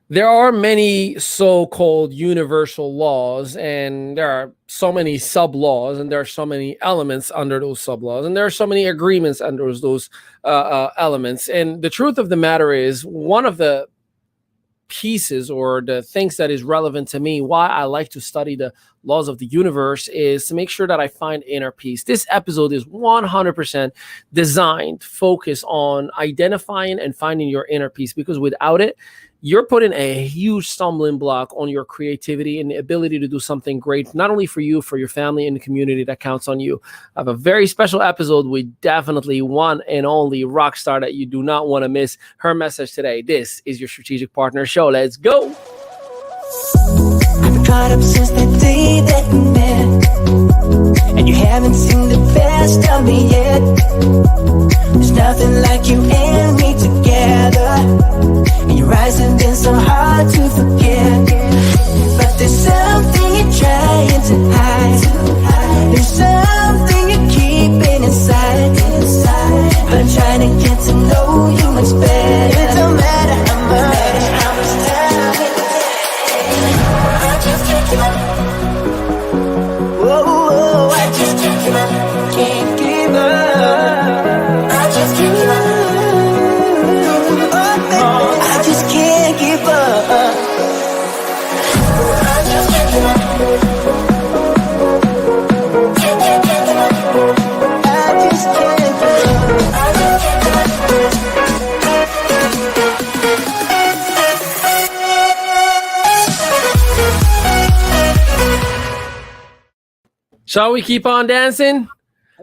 There are many so-called universal laws, and there are so many sub-laws, and there are so many elements under those sub-laws, and there are so many agreements under those elements. And the truth of the matter is, one of the pieces or the things that is relevant to me, why I like to study the laws of the universe, is to make sure that I find inner peace. This episode is 100% designed, focus on identifying and finding your inner peace, because without it, you're putting a huge stumbling block on your creativity and the ability to do something great, not only for you, for your family and the community that counts on you. I have a very special episode with definitely one and only rock star that you do not want to miss her message today. This is your Strategic Partner Show. Let's go. I've been caught up since the day that we met, and you haven't seen the best of me yet. There's nothing like you and me together, and your eyes have been so hard to forget. But there's something you're trying to hide. There's something you're keeping inside. But I'm trying to get to know you much better. It don't matter how much time it takes. I just can't give up. Whoa, I just can't give up. Can't give up. I just can't give up. Oh, I just can't give up. I just can't give up. Can't give up. I just can't give up. I just can't give up. Shall we keep on dancing?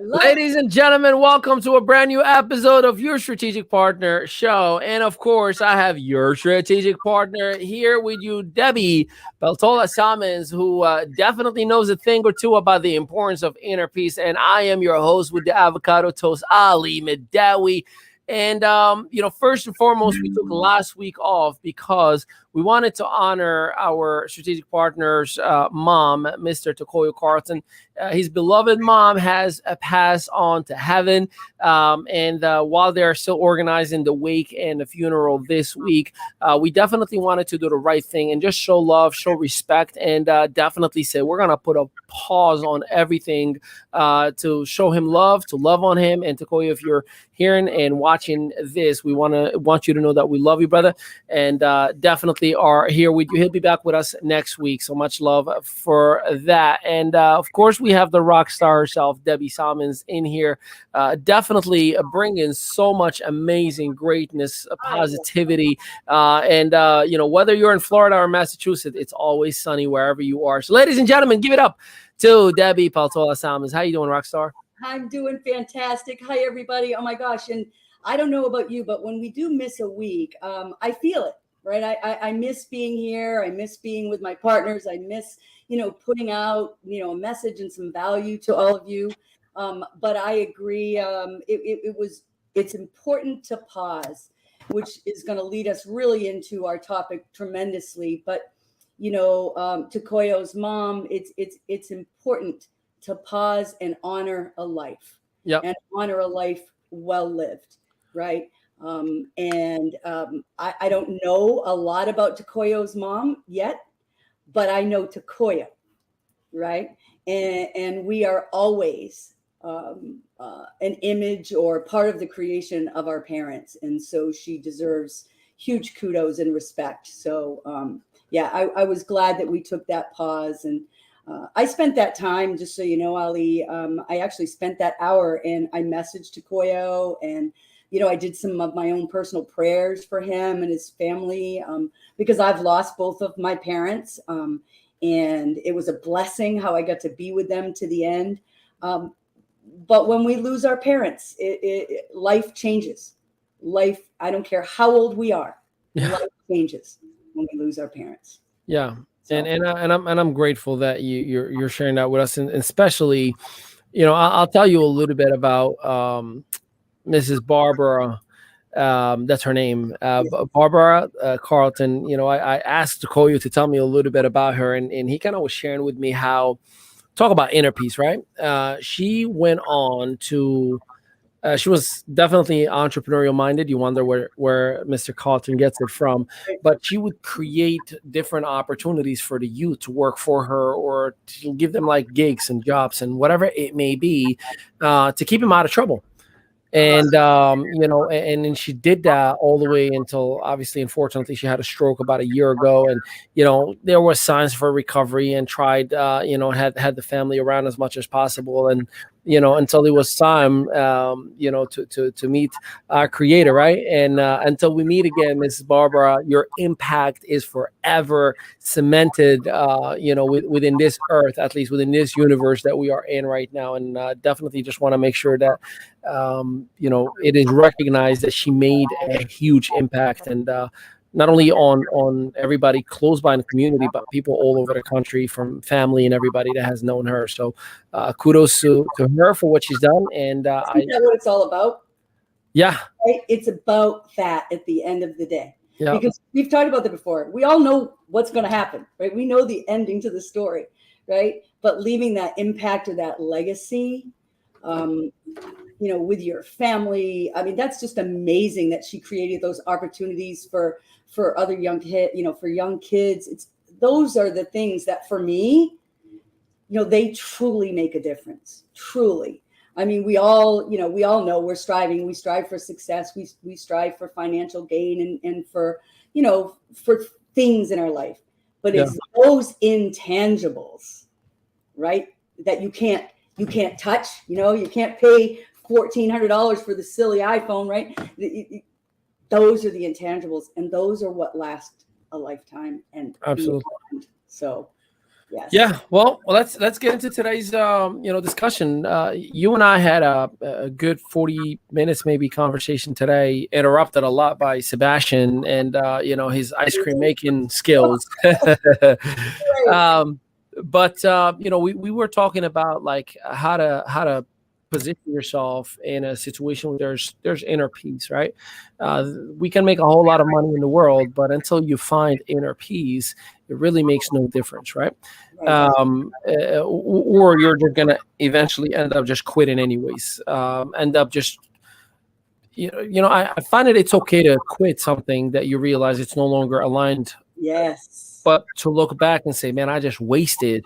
Ladies and gentlemen, welcome to a brand new episode of your Strategic Partner Show. And of course, I have your strategic partner here with you, Debbie Peltola Salmons, who definitely knows a thing or two about the importance of inner peace. And I am your host with the avocado toast, Ali Medawi. And, first and foremost, we took last week off because we wanted to honor our strategic partner's mom, Mr. Tokoyo Carlton. His beloved mom has passed on to heaven. And while they're still organizing the wake and the funeral this week, we definitely wanted to do the right thing and just show love, show respect, and definitely say we're going to put a pause on everything to show him love, to love on him. And Tokoyo, if you're hearing and watching this, we want you to know that we love you, brother, and definitely are here with you. He'll be back with us next week. So much love for that. And of course, we have the rock star herself, Debbie Salmons, in here, definitely bringing so much amazing greatness, positivity, and whether you're in Florida or Massachusetts, it's always sunny wherever you are. So, ladies and gentlemen, give it up to Debbie Peltola Salmons. How you doing, rock star? I'm doing fantastic. Hi, everybody. Oh my gosh. And I don't know about you, but when we do miss a week, I feel it, right? I miss being here. I miss being with my partners. I miss, putting out, a message and some value to all of you. But I agree. It's important to pause, which is going to lead us really into our topic tremendously. But, to Koyo's mom, it's important to pause and honor a life, and honor a life well lived, right? I don't know a lot about Tokoyo's mom yet, but I know Tokoyo, right? And we are always an image or part of the creation of our parents, and so she deserves huge kudos and respect. So I was glad that we took that pause, and I spent that time, just so you know, Ali, I actually spent that hour and I messaged Tokoyo, and, I did some of my own personal prayers for him and his family, because I've lost both of my parents. And it was a blessing how I got to be with them to the end. But when we lose our parents, life changes. Life, I don't care how old we are, life changes when we lose our parents. Yeah. And I'm grateful that you're sharing that with us, and especially, I'll tell you a little bit about Mrs. Barbara. That's her name, Barbara Carlton. I asked Tokoyo to tell me a little bit about her, and he kind of was sharing with me how talk about inner peace, right? She went on to She was definitely entrepreneurial minded. You wonder where Mr. Carlton gets it from, but she would create different opportunities for the youth to work for her or to give them like gigs and jobs and whatever it may be, to keep them out of trouble. And and she did that all the way until, obviously, unfortunately, she had a stroke about a year ago. And there were signs for recovery, and tried had the family around as much as possible, and until it was time to meet our creator, right? And until we meet again, Mrs. Barbara, your impact is forever cemented within this earth, at least within this universe that we are in right now. And definitely just want to make sure that it is recognized that she made a huge impact, and not only on everybody close by in the community, but people all over the country, from family and everybody that has known her. So kudos to her for what she's done. And Isn't that what it's all about? Yeah. Right? It's about that at the end of the day. Yeah. Because we've talked about that before. We all know what's going to happen, right? We know the ending to the story, right? But leaving that impact or that legacy, with your family. I mean, that's just amazing that she created those opportunities for other young for young kids. Those are the things that, for me, they truly make a difference. Truly. I mean, we all know we strive for success. We strive for financial gain and for things in our life. But it's those intangibles, right? That you can't touch, you can't pay $1,400 for the silly iPhone, right? Those are the intangibles, and those are what last a lifetime. And absolutely. Beyond. So, yes. Yeah. Well, let's get into today's discussion. You and I had a good 40 minutes maybe conversation today, interrupted a lot by Sebastian and his ice cream making skills. But we were talking about like how to position yourself in a situation where there's inner peace, right? We can make a whole lot of money in the world, but until you find inner peace, it really makes no difference, right? Or you're just gonna eventually end up just quitting anyways. End up just I find it's okay to quit something that you realize it's no longer aligned. Yes. But to look back and say, man, I just wasted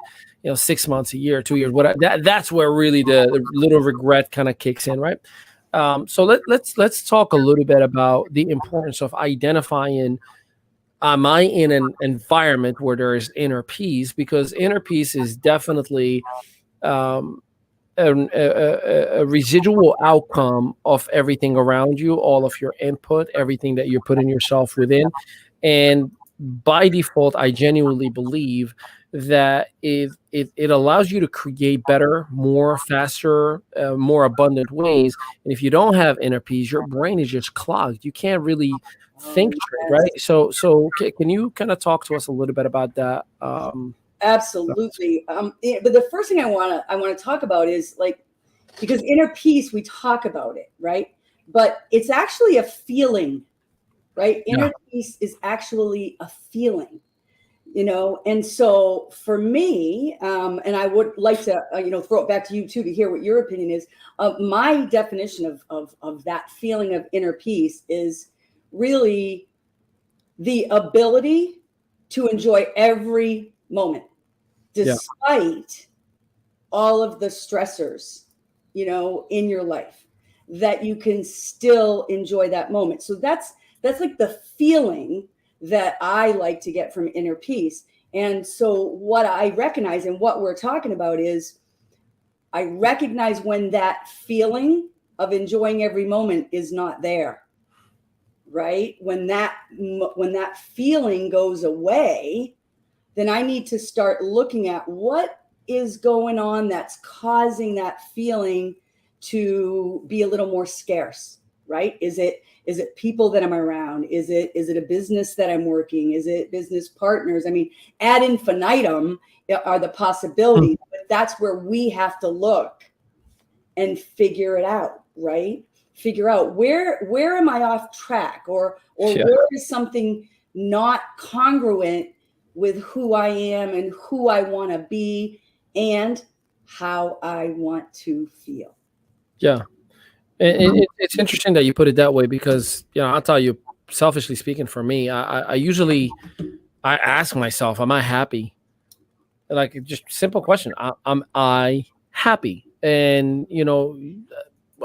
6 months, a year, 2 years, that's where really the little regret kind of kicks in, right? So let's talk a little bit about the importance of identifying, am I in an environment where there is inner peace? Because inner peace is definitely a residual outcome of everything around you, all of your input, everything that you're putting yourself within. And by default, I genuinely believe that it allows you to create better, more faster, more abundant ways. And if you don't have inner peace, your brain is just clogged. You can't really think straight, right? So can you kind of talk to us a little bit about that? Absolutely. But the first thing I want to talk about is, like, because inner peace, we talk about it, right? But it's actually a feeling, right? Inner peace is actually a feeling. And so for me, and I would like to, throw it back to you too, to hear what your opinion is. My definition of that feeling of inner peace is really the ability to enjoy every moment, despite all of the stressors, in your life, that you can still enjoy that moment. So that's like the feeling that I like to get from inner peace. And so what I recognize and what we're talking about is, I recognize when that feeling of enjoying every moment is not there, right? When that feeling goes away, then I need to start looking at what is going on that's causing that feeling to be a little more scarce, right? Is it people that I'm around? Is it a business that I'm working? Is it business partners? I mean, ad infinitum are the possibilities, but that's where we have to look and figure it out, right? Figure out where am I off track, or where is something not congruent with who I am and who I want to be and how I want to feel. Yeah. It's interesting that you put it that way because, I'll tell you, selfishly speaking, for me, I usually I ask myself, am I happy? Like, just simple question. Am I happy? And,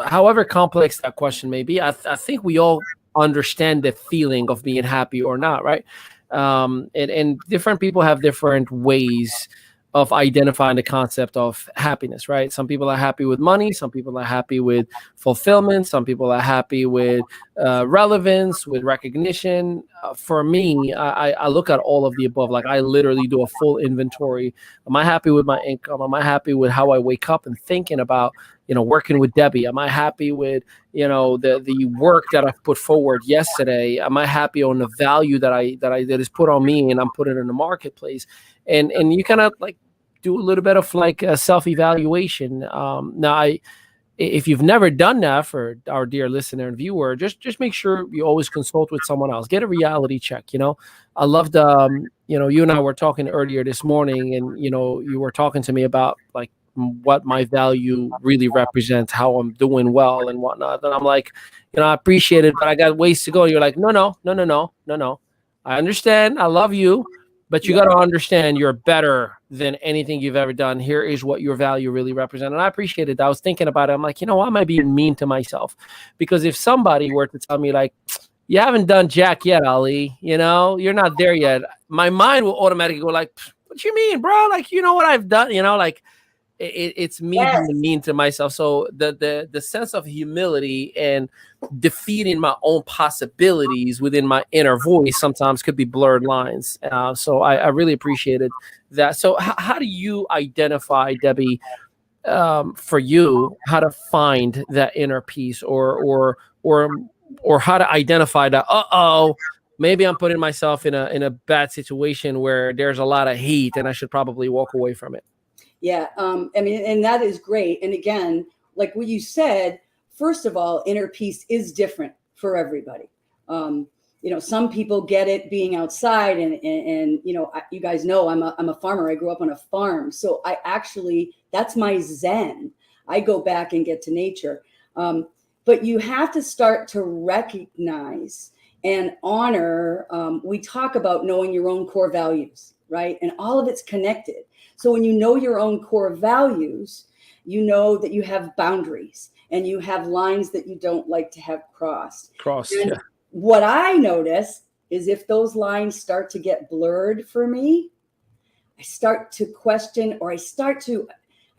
however complex that question may be, I think we all understand the feeling of being happy or not, right? And different people have different ways of identifying the concept of happiness, right? Some people are happy with money. Some people are happy with fulfillment. Some people are happy with relevance, with recognition. For me, I look at all of the above. Like, I literally do a full inventory. Am I happy with my income? Am I happy with how I wake up and thinking about, working with Debbie? Am I happy with, the work that I've put forward yesterday? Am I happy on the value that is put on me and I'm putting in the marketplace? And you kind of like do a little bit of like a self-evaluation. Now, if you've never done that, for our dear listener and viewer, just make sure you always consult with someone else. Get a reality check. I loved, you and I were talking earlier this morning, and you were talking to me about like what my value really represents, how I'm doing well and whatnot. And I'm like, I appreciate it, but I got ways to go. And you're like, no. I understand. I love you. But you got to understand you're better than anything you've ever done. Here is what your value really represents. And I appreciate it. I was thinking about it. I'm like, why am I being mean to myself? Because if somebody were to tell me like, you haven't done jack yet, Ali, you're not there yet, my mind will automatically go like, what you mean, bro? Like, you know what I've done? Like, it's me being mean to myself. So the sense of humility and defeating my own possibilities within my inner voice sometimes could be blurred lines. So I really appreciated that. So how do you identify, Debbie, for you, how to find that inner peace, or how to identify that, maybe I'm putting myself in a bad situation where there's a lot of heat and I should probably walk away from it? Yeah. And that is great. And again, like what you said, first of all, inner peace is different for everybody. Some people get it being outside and you guys know, I'm a farmer. I grew up on a farm. So that's my Zen. I go back and get to nature. But you have to start to recognize and honor. We talk about knowing your own core values, right? And all of it's connected. So when you know your own core values, you know that you have boundaries and you have lines that you don't like to have crossed. Yeah. What I notice is if those lines start to get blurred for me, I start to question, or I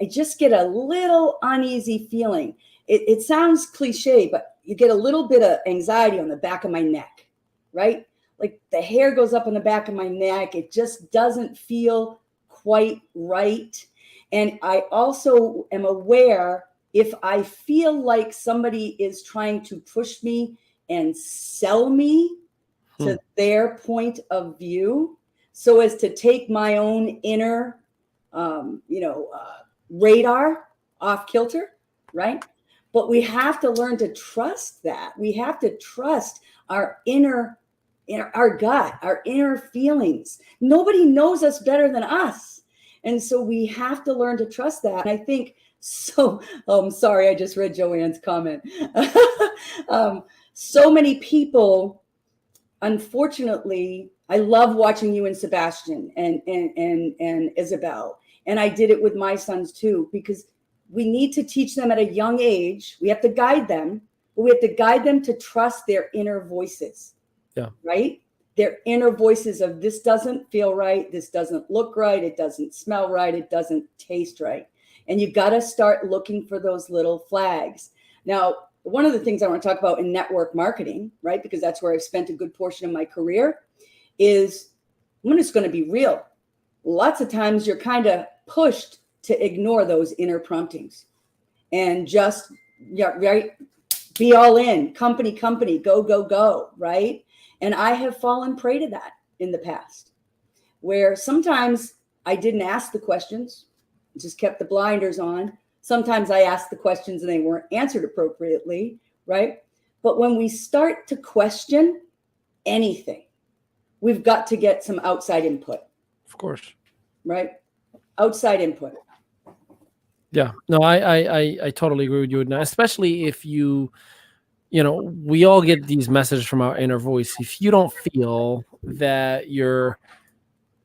just get a little uneasy feeling. It sounds cliche, but you get a little bit of anxiety on the back of my neck, right? Like the hair goes up on the back of my neck. It just doesn't feel quite right. And I also am aware if I feel like somebody is trying to push me and sell me to their point of view so as to take my own inner, radar off kilter, right? But we have to learn to trust that. We have to trust our our gut, our inner feelings. Nobody knows us better than us. And so we have to learn to trust that. And I think so. Sorry, I just read Joanne's comment. So many people, unfortunately, I love watching you and Sebastian and Isabel. And I did it with my sons too, because we need to teach them at a young age. We have to guide them, but we have to guide them to trust their inner voices. Yeah. Right? Their inner voices of this doesn't feel right. This doesn't look right. It doesn't smell right. It doesn't taste right. And you got to start looking for those little flags. Now, one of the things I want to talk about in network marketing, right? Because that's where I've spent a good portion of my career is, I'm just going to be real. Lots of times you're kind of pushed to ignore those inner promptings and just right, be all in, company, go, right? And I have fallen prey to that in the past, where sometimes I didn't ask the questions, just kept the blinders on. Sometimes I asked the questions and they weren't answered appropriately, right? But when we start to question anything, we've got to get some outside input. Of course. Right? Outside input. Yeah, no, I totally agree with you, and especially if we all get these messages from our inner voice. If you don't feel that your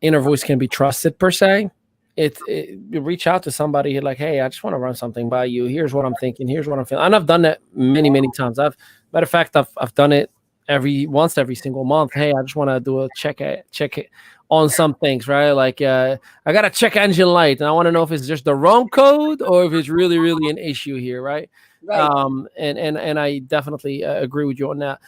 inner voice can be trusted per se, you reach out to somebody like, hey, I just want to run something by you. Here's what I'm thinking. Here's what I'm feeling. And I've done that many, many times. Matter of fact, I've done it every single month. Hey, I just want to do a check it on some things, right? Like I got a check engine light, and I want to know if it's just the wrong code or if it's really, really an issue here, right? Right. And I definitely agree with you on that.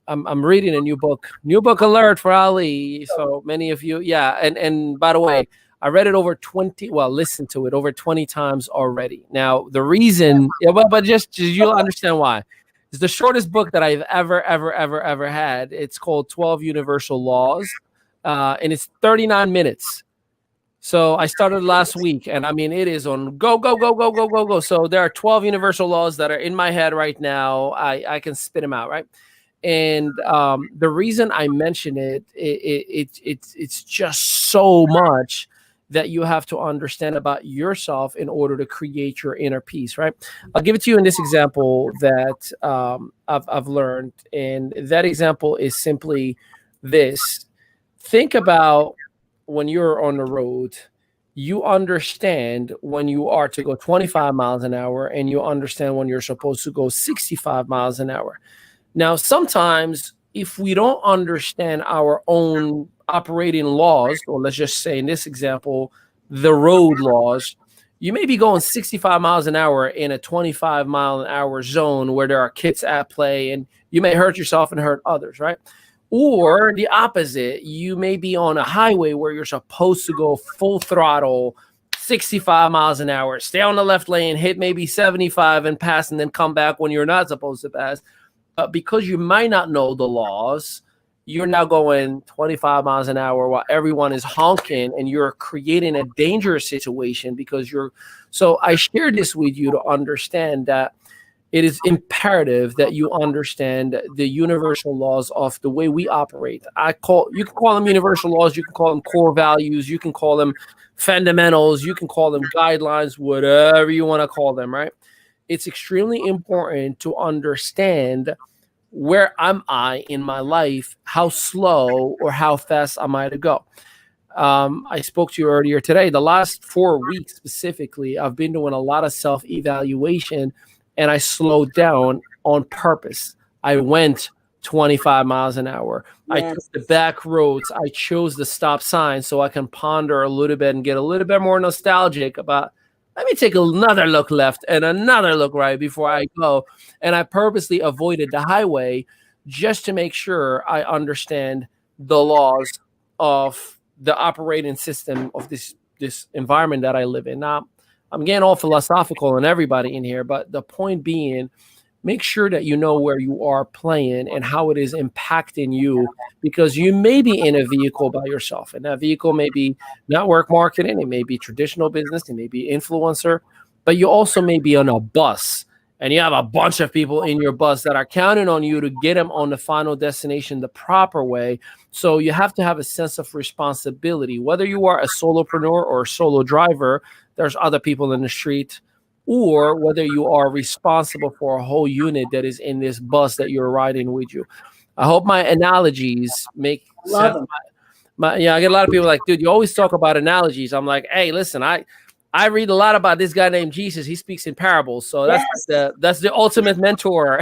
I'm reading a new book alert for Ali. So many of you, yeah. And by the way, I read it listened to it over 20 times already. Now the reason, but just you'll understand why. It's the shortest book that I've ever had. It's called 12 Universal Laws, and it's 39 minutes. So I started last week, and I mean, it is on go. So there are 12 universal laws that are in my head right now. I can spit them out, right? And the reason I mention it's just so much that you have to understand about yourself in order to create your inner peace, right? I'll give it to you in this example that I've learned, and that example is simply this. Think about when you're on the road, you understand when you are to go 25 miles an hour, and you understand when you're supposed to go 65 miles an hour. Now, sometimes if we don't understand our own operating laws, or let's just say in this example, the road laws, you may be going 65 miles an hour in a 25 mile an hour zone where there are kids at play, and you may hurt yourself and hurt others, right? Or the opposite, you may be on a highway where you're supposed to go full throttle, 65 miles an hour, stay on the left lane, hit maybe 75 and pass, and then come back when you're not supposed to pass. Because you might not know the laws, you're now going 25 miles an hour while everyone is honking, and you're creating a dangerous situation So I share this with you to understand that it is imperative that you understand the universal laws of the way we operate. You can call them universal laws, you can call them core values, you can call them fundamentals, you can call them guidelines, whatever you want to call them, right? It's extremely important to understand where am I in my life, how slow or how fast am I to go. I spoke to you earlier today. The last 4 weeks specifically, I've been doing a lot of self-evaluation, and I slowed down on purpose. I went 25 miles an hour. Yes. I took the back roads. I chose the stop sign so I can ponder a little bit and get a little bit more nostalgic about, let me take another look left and another look right before I go. And I purposely avoided the highway just to make sure I understand the laws of the operating system of this environment that I live in. Now, I'm getting all philosophical on everybody in here, but the point being, make sure that you know where you are playing and how it is impacting you, because you may be in a vehicle by yourself, and that vehicle may be network marketing, it may be traditional business, it may be influencer, but you also may be on a bus, and you have a bunch of people in your bus that are counting on you to get them on the final destination the proper way. So you have to have a sense of responsibility. Whether you are a solopreneur or a solo driver, there's other people in the street, or whether you are responsible for a whole unit that is in this bus that you're riding with you. I hope my analogies make sense. I get a lot of people like, dude, you always talk about analogies. I'm like, hey, listen, I read a lot about this guy named Jesus. He speaks in parables. So that's the ultimate mentor.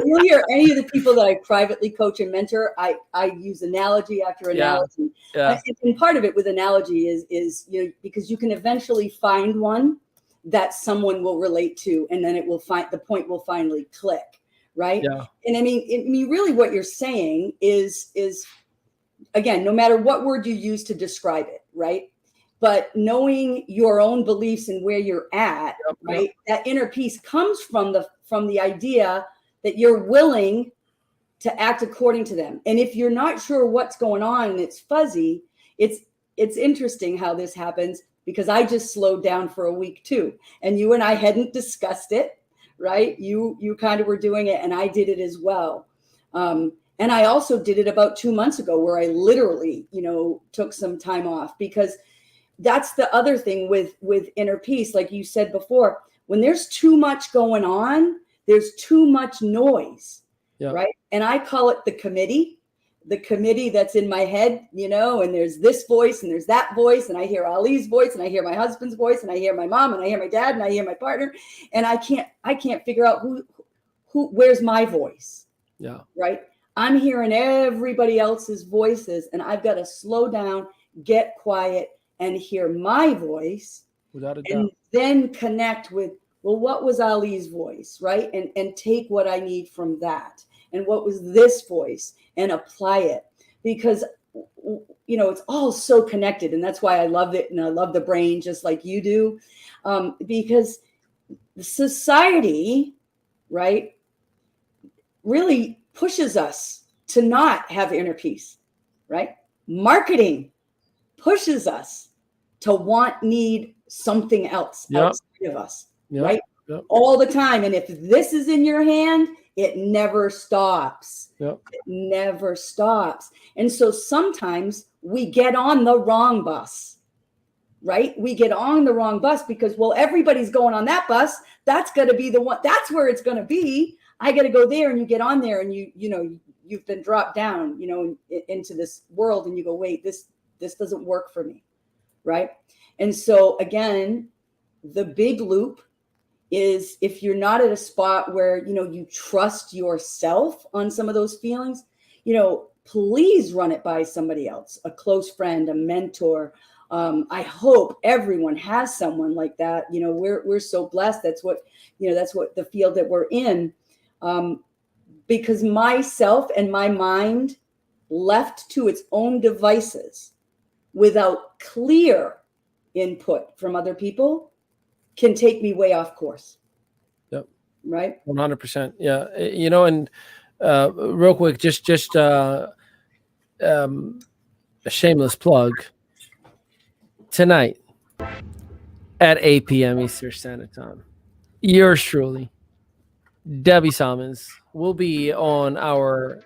You'll hear any of the people that I privately coach and mentor, I use analogy after analogy. Yeah. And part of it with analogy is because you can eventually find one that someone will relate to, and then the point will finally click, right? Yeah. And I mean, really what you're saying is again, no matter what word you use to describe it, right? But knowing your own beliefs and where you're at, right? That inner peace comes from the idea that you're willing to act according to them. And if you're not sure what's going on and it's fuzzy, it's interesting how this happens, because I just slowed down for a week too. And you and I hadn't discussed it, right? You kind of were doing it, and I did it as well. And I also did it about 2 months ago, where I literally, took some time off, because that's the other thing with inner peace. Like you said before, when there's too much going on, there's too much noise, right? And I call it the committee that's in my head, and there's this voice and there's that voice, and I hear Ali's voice, and I hear my husband's voice, and I hear my mom, and I hear my dad, and I hear my partner, and I can't figure out where's my voice. Yeah. Right. I'm hearing everybody else's voices, and I've got to slow down, get quiet, and hear my voice. Without a doubt. And then connect with, well, what was Ali's voice, right? And take what I need from that. And what was this voice, and apply it. Because, it's all so connected. And that's why I love it. And I love the brain just like you do. Because society, right, really pushes us to not have inner peace, right? Marketing pushes us to need something else outside of us, right? Yep. All the time. And if this is in your hand, it never stops. Yep. It never stops. And so sometimes we get on the wrong bus, right? We get on the wrong bus because, well, everybody's going on that bus. That's going to be the one. That's where it's going to be. I got to go there. And you get on there, and you've been dropped down, into this world, and you go, wait, this doesn't work for me. Right. And so again, the big loop is, if you're not at a spot where, you trust yourself on some of those feelings, please run it by somebody else, a close friend, a mentor. I hope everyone has someone like that. We're so blessed. That's what the field that we're in. Because myself and my mind, left to its own devices without clear input from other people, can take me way off course. Yep. Right. 100%. Yeah. And real quick, just a shameless plug. Tonight at 8 p.m. Eastern Standard Time, yours truly, Debbie Salmons, will be on our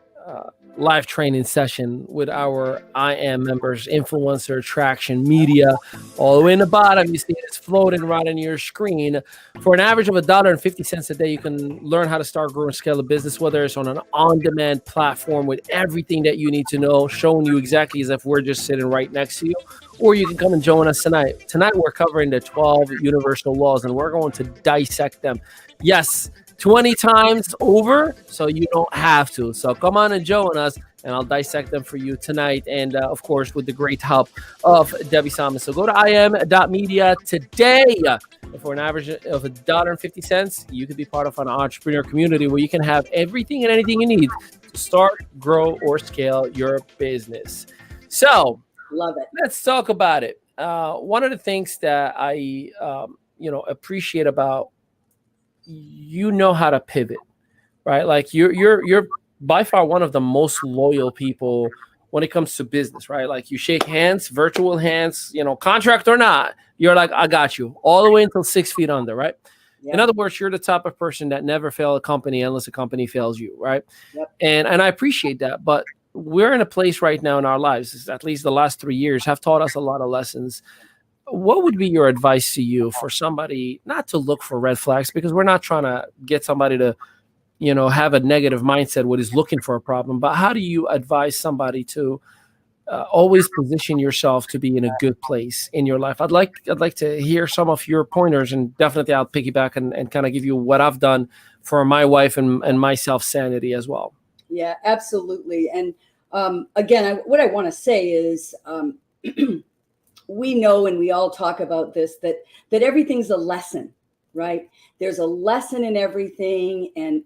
live training session with our IM members, influencer, traction, media, all the way in the bottom. You see it's floating right on your screen. For an average of $1.50 a day, you can learn how to start, grow, and scale a business, whether it's on an on-demand platform with everything that you need to know, showing you exactly as if we're just sitting right next to you, or you can come and join us tonight. Tonight, we're covering the 12 universal laws, and we're going to dissect them. Yes, 20 times over, so you don't have to. So come on and join us, and I'll dissect them for you tonight. And of course, with the great help of Debbie Salmons. So go to im.media today. And for an average of $1.50, you could be part of an entrepreneur community where you can have everything and anything you need to start, grow, or scale your business. So love it. Let's talk about it. One of the things that I appreciate about how to pivot, right? Like you're by far one of the most loyal people when it comes to business, right? Like you shake hands, virtual hands, contract or not, you're like, I got you all the way until 6 feet under, right? Yep. In other words, you're the type of person that never fail a company unless a company fails you, right? Yep. And I appreciate that, but we're in a place right now in our lives, at least the last 3 years have taught us a lot of lessons. What would be your advice to you for somebody not to look for red flags, because we're not trying to get somebody to, have a negative mindset what is looking for a problem, but how do you advise somebody to always position yourself to be in a good place in your life? I'd like to hear some of your pointers, and definitely I'll piggyback and kind of give you what I've done for my wife and myself sanity as well. Yeah, absolutely. And again, what I want to say is, we know, and we all talk about this, that everything's a lesson, right? There's a lesson in everything, and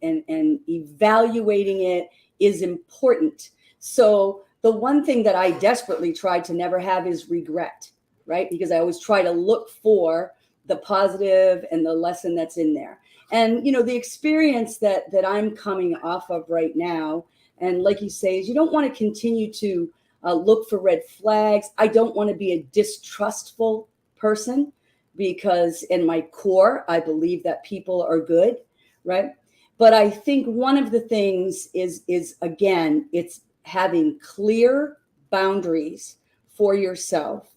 evaluating it is important. So the one thing that I desperately try to never have is regret, right? Because I always try to look for the positive and the lesson that's in there. And, the experience that I'm coming off of right now, and like you say, is you don't want to continue to look for red flags. I don't want to be a distrustful person, because in my core, I believe that people are good, right? But I think one of the things is again, it's having clear boundaries for yourself,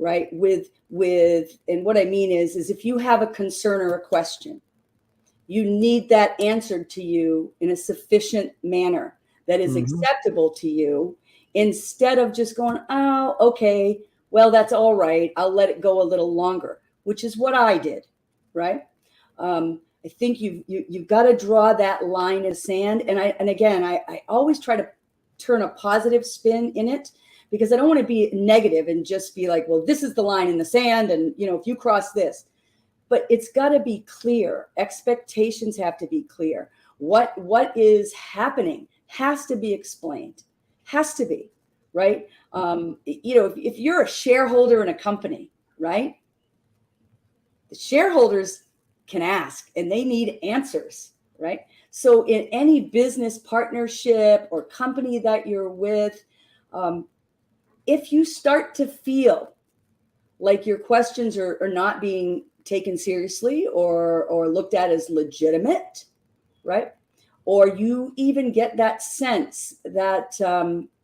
right? And what I mean is if you have a concern or a question, you need that answered to you in a sufficient manner that is acceptable to you, instead of just going, oh, okay, well, that's all right, I'll let it go a little longer, which is what I did, right? I think you've got to draw that line in sand. And again, I always try to turn a positive spin in it, because I don't want to be negative and just be like, well, this is the line in the sand, and if you cross this. But it's got to be clear. Expectations have to be clear. What is happening has to be explained. Has to be, right? If you're a shareholder in a company, right? The shareholders can ask, and they need answers, right? So in any business partnership or company that you're with, if you start to feel like your questions are not being taken seriously or looked at as legitimate, right? Or you even get that sense that,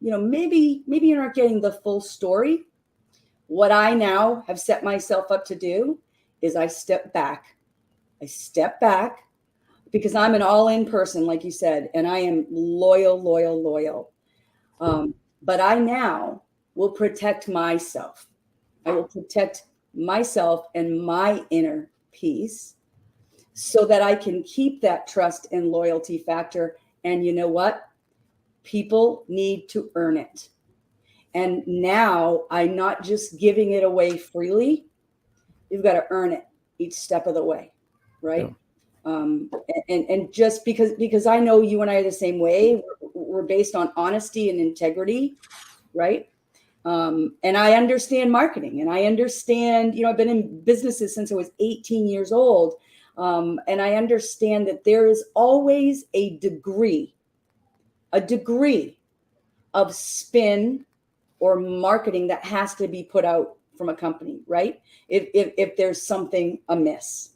maybe you're not getting the full story. What I now have set myself up to do is I step back, because I'm an all-in person, like you said, and I am loyal. But I now will protect myself. I will protect myself and my inner peace, so that I can keep that trust and loyalty factor. And you know what? People need to earn it. And now I'm not just giving it away freely. You've got to earn it each step of the way, right? Yeah. And just because I know you and I are the same way, we're based on honesty and integrity, right? And I understand marketing, and I understand, I've been in businesses since I was 18 years old. And I understand that there is always a degree of spin or marketing that has to be put out from a company, right? If there's something amiss,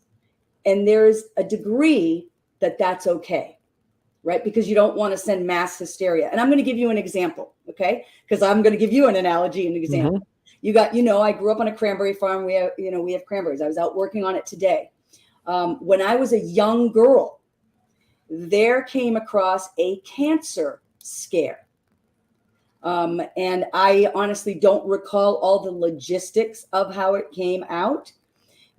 and there's a degree that's okay, right? Because you don't want to send mass hysteria. And I'm going to give you an example, okay? Because I'm going to give you an analogy and an example. You got, I grew up on a cranberry farm. We have cranberries. I was out working on it today. When I was a young girl, there came across a cancer scare. And I honestly don't recall all the logistics of how it came out,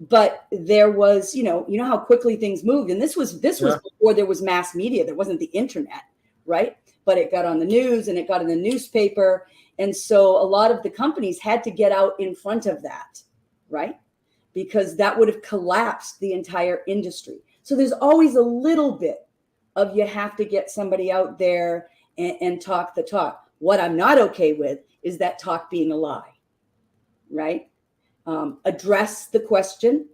but there was, you know how quickly things moved. And this was before there was mass media. There wasn't the internet, right? But it got on the news and it got in the newspaper. And so a lot of the companies had to get out in front of that, right? Because that would have collapsed the entire industry. So there's always a little bit of, you have to get somebody out there and talk the talk. What I'm not okay with is that talk being a lie, right? Address the question.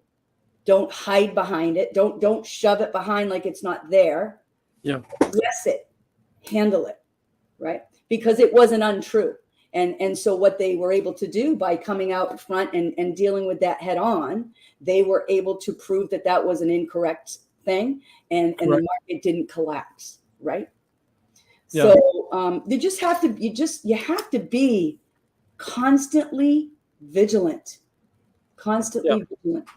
Don't hide behind it. Don't shove it behind like it's not there. Yeah. Address it. Handle it, right? Because it wasn't untrue. And so what they were able to do by coming out front and dealing with that head on, they were able to prove that was an incorrect thing, and the market didn't collapse, right? Yeah. So you have to be constantly vigilant. Vigilant.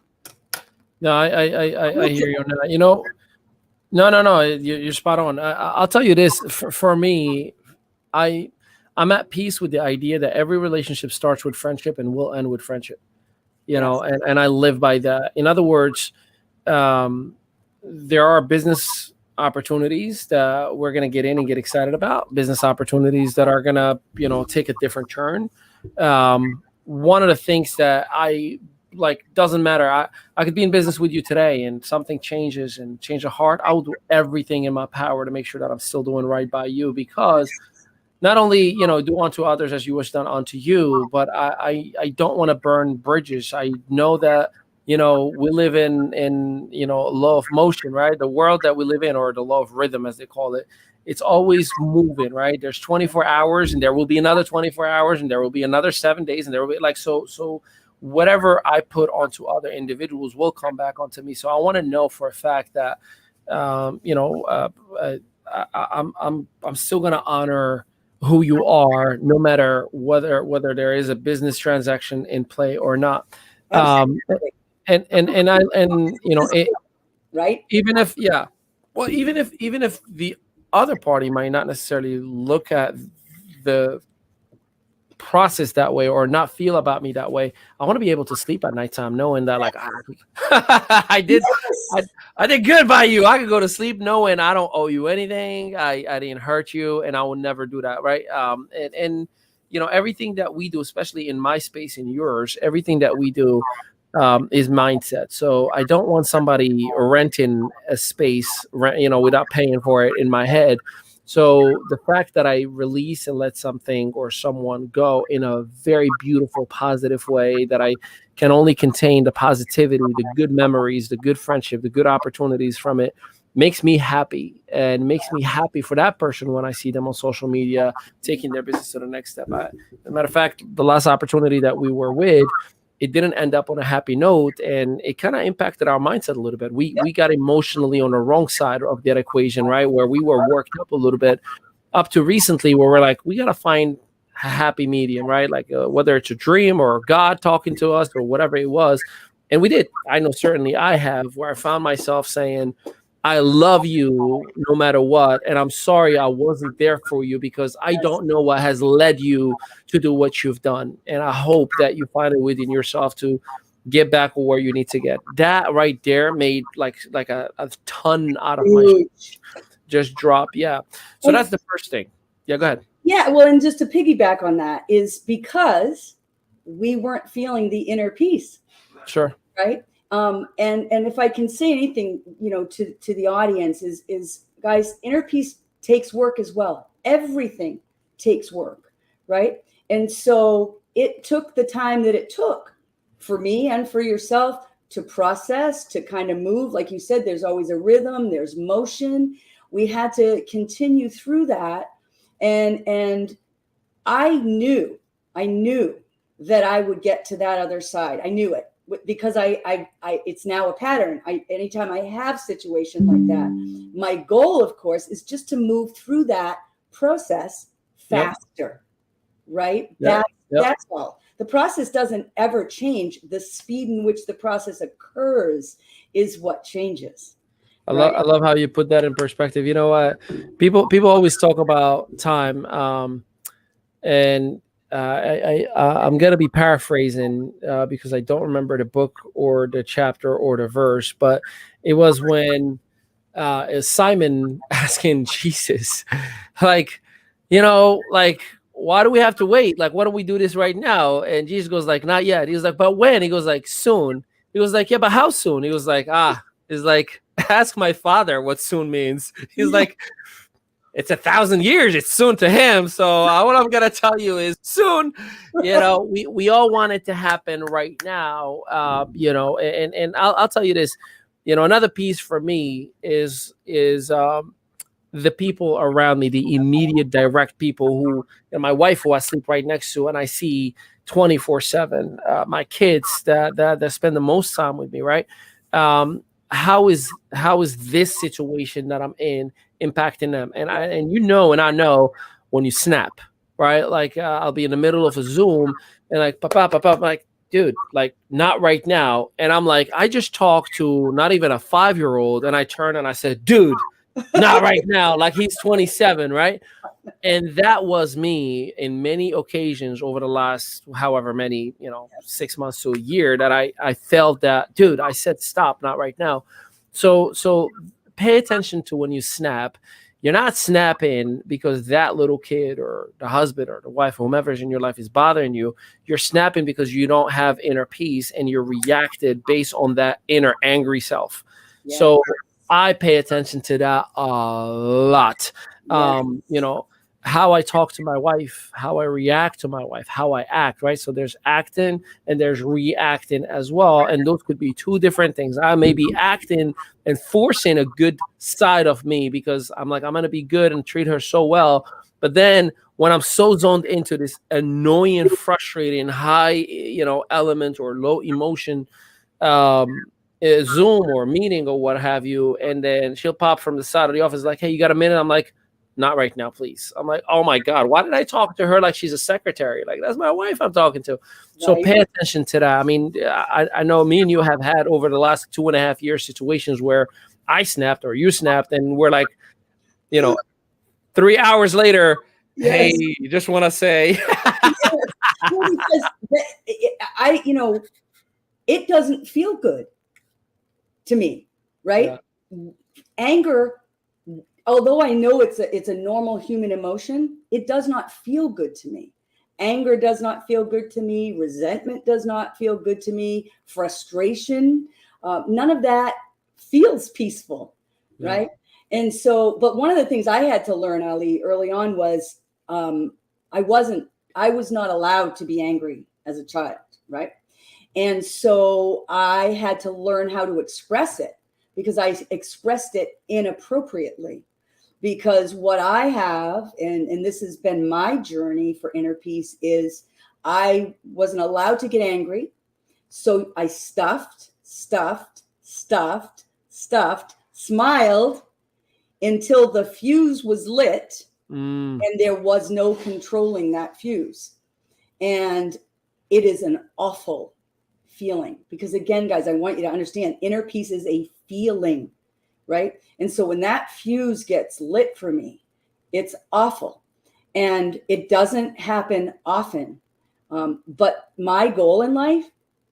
No, I hear you on that. No, you're spot on. I'll tell you this, for me, I'm at peace with the idea that every relationship starts with friendship and will end with friendship, and I live by that. In other words, there are business opportunities that we're going to get in and get excited about, business opportunities that are going to, take a different turn. One of the things that I like, doesn't matter. I could be in business with you today and something changes and change of heart. I will do everything in my power to make sure that I'm still doing right by you, because not only, do unto others as you wish done unto you, but I don't want to burn bridges. I know that, we live in law of motion, right? The world that we live in, or the law of rhythm, as they call it, it's always moving, right? There's 24 hours and there will be another 24 hours and there will be another 7 days. And there will be so whatever I put onto other individuals will come back onto me. So I want to know for a fact that, I'm still going to honor who you are, no matter whether there is a business transaction in play or not. Um, Absolutely. and Right? even if, yeah, well, even if the other party might not necessarily look at the process that way or not feel about me that way, I want to be able to sleep at nighttime knowing that, like, I did I, Yes. I did good by you. I could go to sleep knowing I don't owe you anything. I didn't hurt you, and I will never do that, right? And everything that we do, especially in my space and yours, everything that we do is mindset. So I don't want somebody renting a space, without paying for it in my head. So the fact that I release and let something or someone go in a very beautiful, positive way, that I can only contain the positivity, the good memories, the good friendship, the good opportunities from it, makes me happy, and makes me happy for that person when I see them on social media taking their business to the next step. As a matter of fact, the last opportunity that we were with, it didn't end up on a happy note, and it kind of impacted our mindset a little bit. We got emotionally on the wrong side of that equation, right? Where we were worked up a little bit up to recently, where we're like, we got to find a happy medium, right? Like whether it's a dream or God talking to us or whatever it was. And we did. I know certainly I have, where I found myself saying, I love you no matter what. And I'm sorry I wasn't there for you, because I don't know what has led you to do what you've done. And I hope that you find it within yourself to get back where you need to get. That right there made like a ton out of my Huge. just drop. Yeah. So And that's the first thing. Yeah, go ahead. yeah, well, and just to piggyback on that is because we weren't feeling the inner peace, Sure. right? And if I can say anything, to the audience is guys, inner peace takes work as well. Everything takes work, right? And so it took the time that it took for me and for yourself to process, to kind of move. Like you said, there's always a rhythm, there's motion. We had to continue through that. And I knew that I would get to that other side. I knew it, because I it's now a pattern. Anytime I have situation like that, my goal, of course, is just to move through that process faster, right? Yep. That's all. The process doesn't ever change. The speed in which the process occurs is what changes. I love how you put that in perspective. You know what? People always talk about time, and I'm gonna be paraphrasing because I don't remember the book or the chapter or the verse, but it was when Simon asking Jesus, like, like, why do we have to wait? Like, why don't we do this right now? And Jesus goes like, not yet. He was like, but when? He goes like, soon. He was like, yeah, but how soon? He was like, he's like, ask my father what soon means. He's like, it's 1,000 years. It's soon to him. So what I'm gonna tell you is soon. We all want it to happen right now. And I'll tell you this. Another piece for me is the people around me, the immediate direct people who, my wife, who I sleep right next to, and I see 24/7. My kids that spend the most time with me, right? How is this situation that I'm in impacting them? And I know when you snap, right? Like I'll be in the middle of a Zoom and like pop, I'm like, dude, like not right now. And I'm like, I just talked to not even a 5-year-old, and I turned and I said, dude, not right now. Like he's 27, right? And that was me in many occasions over the last however many 6 months to a year, that I felt that, dude, I said stop, not right now. So pay attention to when you snap. You're not snapping because that little kid or the husband or the wife or whomever's in your life is bothering you. You're snapping because you don't have inner peace, and you're reacted based on that inner angry self. Yeah. So I pay attention to that a lot. How I talk to my wife, how I react to my wife, how I act, right? So there's acting and there's reacting as well. And those could be two different things. I may be acting and forcing a good side of me because I'm like, I'm going to be good and treat her so well. But then when I'm so zoned into this annoying, frustrating, high, element or low emotion, Zoom or meeting or what have you, and then she'll pop from the side of the office like, hey, you got a minute? I'm like, not right now, please. I'm like, oh my God, why did I talk to her like she's a secretary? Like, that's my wife I'm talking to. So Right. pay attention to that. I mean, I know me and you have had over the last 2.5 years situations where I snapped or you snapped, and we're like, 3 hours later, Yes. hey, just want to say, Well, because it doesn't feel good to me, right? Anger, although I know it's a normal human emotion, it does not feel good to me. Anger does not feel good to me. Resentment does not feel good to me. Frustration, none of that feels peaceful, right? And so, but one of the things I had to learn, Ali, early on was I was not allowed to be angry as a child, right? And so I had to learn how to express it, because I expressed it inappropriately. Because what I have, and this has been my journey for inner peace, is I wasn't allowed to get angry. So I stuffed, smiled until the fuse was lit, and there was no controlling that fuse. And it is an awful feeling, because again, guys, I want you to understand, inner peace is a feeling, right? And so when that fuse gets lit for me, it's awful. And it doesn't happen often. But my goal in life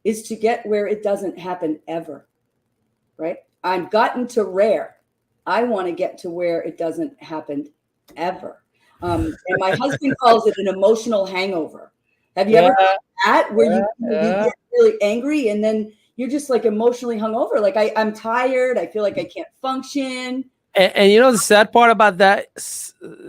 is to get where it doesn't happen ever, right? I've gotten to rare. I want to get to where it doesn't happen ever. And my husband calls it an emotional hangover. Have you ever had that, where you get really angry and then you're just like emotionally hungover? Like I'm tired. I feel like I can't function. And the sad part about that,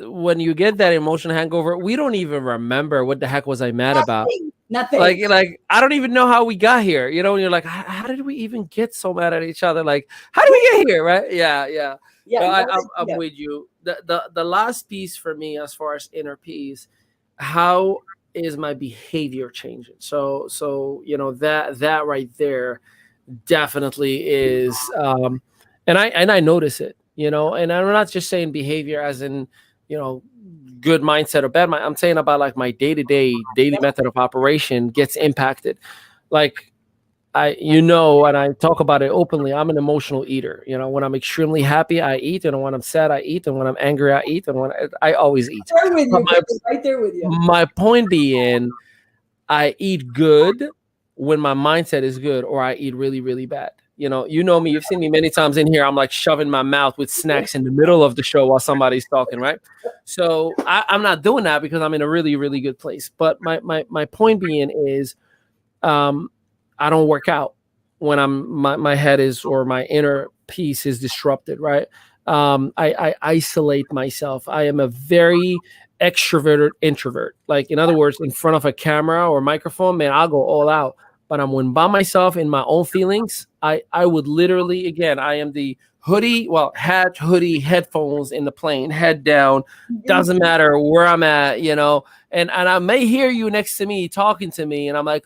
when you get that emotional hangover, we don't even remember what the heck was I mad about. Nothing. Like I don't even know how we got here. And you're like, how did we even get so mad at each other? Like, how did we get here? Right? Yeah. Well, I'm with you. The last piece for me, as far as inner peace, how is my behavior changing? So that right there definitely is, and I notice it. And I'm not just saying behavior as in, good mindset or bad mindset. I'm saying about like my daily method of operation gets impacted. Like and I talk about it openly, I'm an emotional eater. When I'm extremely happy, I eat. And when I'm sad, I eat. And when I'm angry, I eat. And when I always eat. Right there with you. My point being, I eat good when my mindset is good, or I eat really, really bad. You know me, you've seen me many times in here. I'm like shoving my mouth with snacks in the middle of the show while somebody's talking, right? So I'm not doing that because I'm in a really, really good place. But my point being is, I don't work out when my head is, or my inner peace is disrupted, right? I isolate myself. I am a very extroverted introvert. Like, in other words, in front of a camera or microphone, man, I'll go all out. But I'm when by myself in my own feelings, I would literally, again, I am the hoodie, headphones in the plane, head down, doesn't matter where I'm at, and I may hear you next to me talking to me, and I'm like,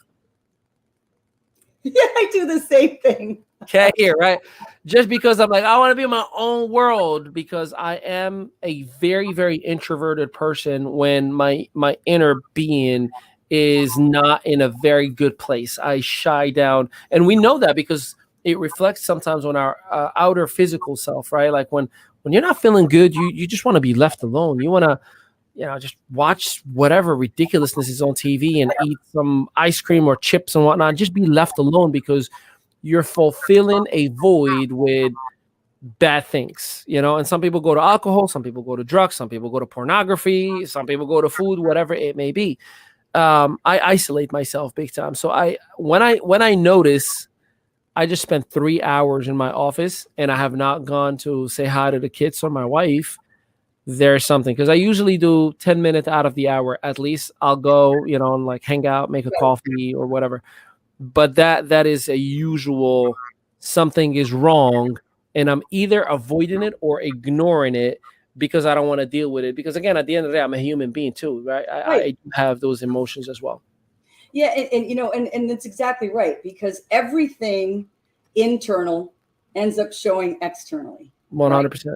yeah, I do the same thing. Okay, here, right? Just because I'm like, I want to be in my own world, because I am a very, very introverted person when my inner being is not in a very good place. I shy down. And we know that because it reflects sometimes on our outer physical self, right? Like when you're not feeling good, you just want to be left alone. You want to, just watch whatever ridiculousness is on TV and eat some ice cream or chips and whatnot. Just be left alone because you're fulfilling a void with bad things, and some people go to alcohol, some people go to drugs, some people go to pornography, some people go to food, whatever it may be. I isolate myself big time. So when I notice I just spent 3 hours in my office and I have not gone to say hi to the kids or my wife, there's something, because I usually do 10 minutes out of the hour at least. I'll go, and like hang out, make a coffee or whatever. But that is a usual something is wrong, and I'm either avoiding it or ignoring it because I don't want to deal with it. Because again, at the end of the day, I'm a human being too, right? I do have those emotions as well. Yeah, and that's exactly right, because everything internal ends up showing externally. 100%.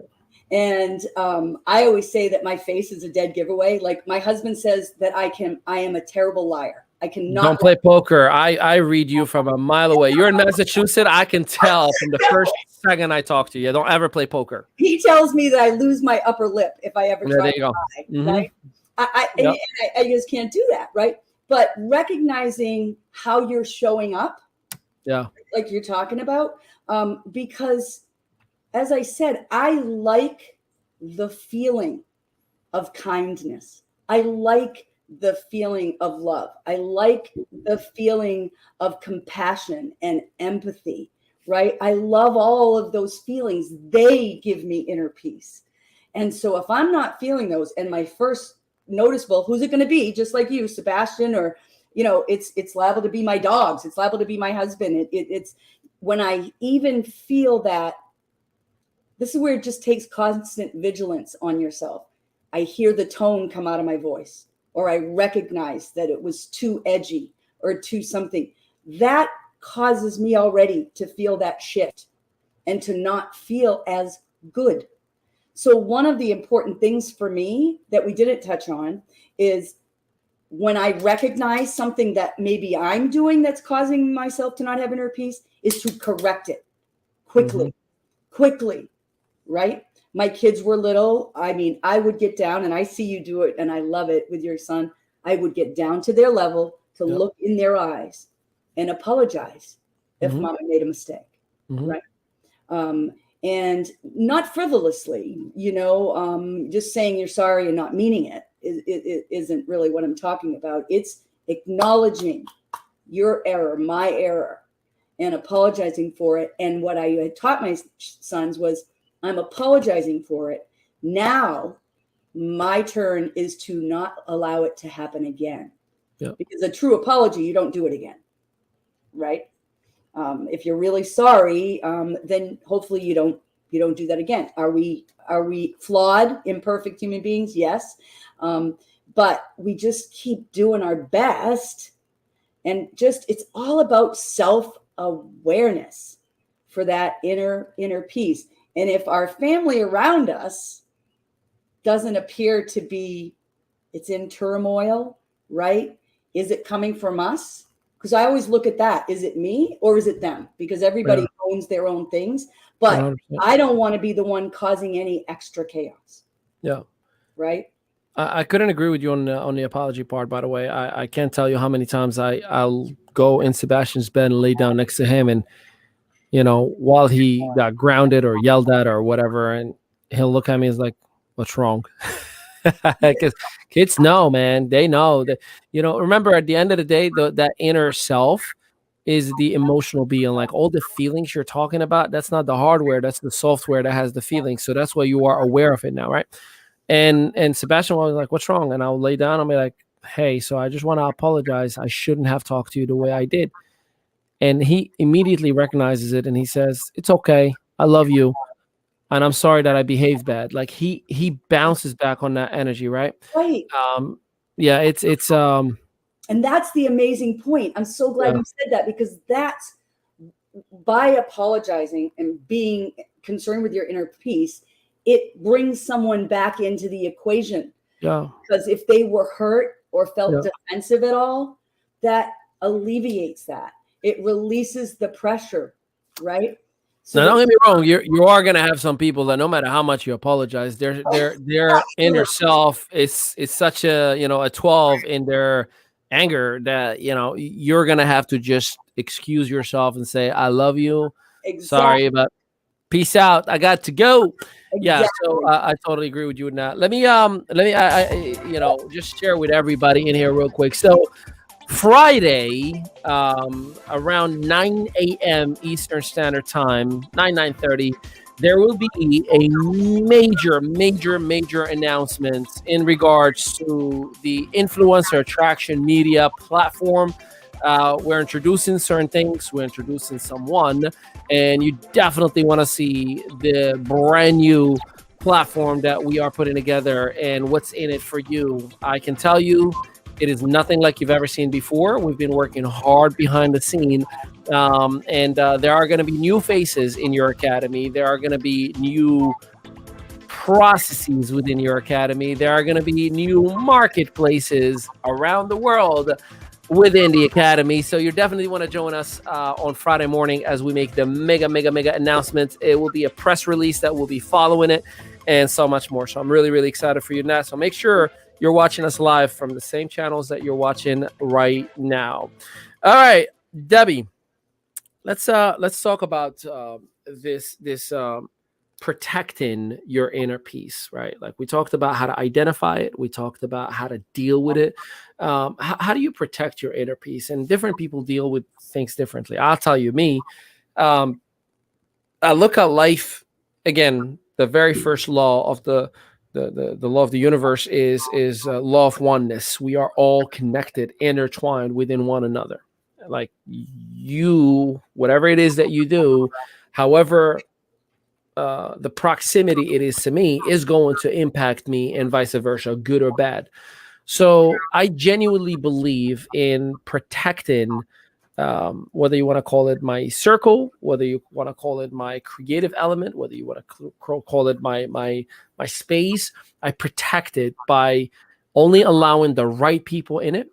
And I always say that my face is a dead giveaway. Like my husband says that I am a terrible liar. I cannot. Don't play poker. I read you from a mile away. You're in Massachusetts. I can tell from the first second I talk to you. Don't ever play poker. He tells me that I lose my upper lip if I ever try to lie, Mm-hmm. right? I just can't do that, right? But recognizing how you're showing up, like you're talking about, because as I said, I like the feeling of kindness. I like the feeling of love. I like the feeling of compassion and empathy, right? I love all of those feelings. They give me inner peace. And so if I'm not feeling those, and my first noticeable, who's it going to be? Just like you, Sebastian, or, it's liable to be my dogs. It's liable to be my husband. It's when I even feel that. This is where it just takes constant vigilance on yourself. I hear the tone come out of my voice, or I recognize that it was too edgy or too something. That causes me already to feel that shift and to not feel as good. So one of the important things for me that we didn't touch on is when I recognize something that maybe I'm doing that's causing myself to not have inner peace, is to correct it quickly, right? My kids were little. I mean, I would get down, and I see you do it, and I love it with your son. I would get down to their level to look in their eyes and apologize if mama made a mistake, right? And not frivolously, just saying you're sorry and not meaning it isn't really what I'm talking about. It's acknowledging your error, my error, and apologizing for it. And what I had taught my sons was, I'm apologizing for it. Now my turn is to not allow it to happen again. Because a true apology, you don't do it again, right? If you're really sorry, then hopefully you don't do that again. Are we flawed, imperfect human beings? Yes. But we just keep doing our best, and it's all about self-awareness for that inner peace. And if our family around us doesn't appear to be, it's in turmoil, right? Is it coming from us? Because I always look at that. Is it me or is it them? Because everybody owns their own things. But 100%. I don't want to be the one causing any extra chaos. Yeah. Right? I couldn't agree with you on the apology part, by the way. I can't tell you how many times I'll go in Sebastian's bed and lay down next to him, and while he got grounded or yelled at or whatever, and he'll look at me as like, what's wrong? Because kids know, man. They know that, remember at the end of the day, that inner self is the emotional being. Like all the feelings you're talking about, that's not the hardware, that's the software that has the feelings. So that's why you are aware of it now, right? And Sebastian was like, what's wrong? And I'll lay down and be like, hey, so I just want to apologize. I shouldn't have talked to you the way I did. And he immediately recognizes it, and he says, it's okay. I love you. And I'm sorry that I behaved bad. Like he bounces back on that energy, right? Right. Yeah, it's and that's the amazing point. I'm so glad you said that, because that's by apologizing and being concerned with your inner peace, it brings someone back into the equation. Yeah. Because if they were hurt or felt defensive at all, that alleviates that. It releases the pressure, right? So now, don't get me wrong. You are going to have some people that no matter how much you apologize, their inner self is such a 12 in their anger that you're going to have to just excuse yourself and say, I love you. Exactly. Sorry, but peace out. I got to go. Exactly. Yeah. So I totally agree with you on that. Let me just share with everybody in here real quick. So Friday, around 9 a.m. Eastern Standard Time, 9:30, there will be a major announcement in regards to the influencer attraction media platform. We're introducing certain things. We're introducing someone, and you definitely want to see the brand new platform that we are putting together and what's in it for you. I can tell you, it is nothing like you've ever seen before. We've been working hard behind the scene, and there are going to be new faces in your academy. There are going to be new processes within your academy. There are going to be new marketplaces around the world within the academy. So you definitely want to join us on Friday morning as we make the mega announcements. It will be a press release that will be following it and so much more. So I'm really excited for you, Nat. So make sure you're watching us live from the same channels that you're watching right now. All right, Debbie, let's talk about this protecting your inner peace, right? Like we talked about how to identify it. We talked about how to deal with it. How do you protect your inner peace? And different people deal with things differently. I'll tell you, me, I look at life again. The very first law of the law of the universe is law of oneness. We are all connected, intertwined within one another. Like you, whatever it is that you do, however the proximity it is to me is going to impact me and vice versa, good or bad. So I genuinely believe in protecting, whether you want to call it my circle, whether you want to call it my creative element, whether you want to call it my space. I protect it by only allowing the right people in it,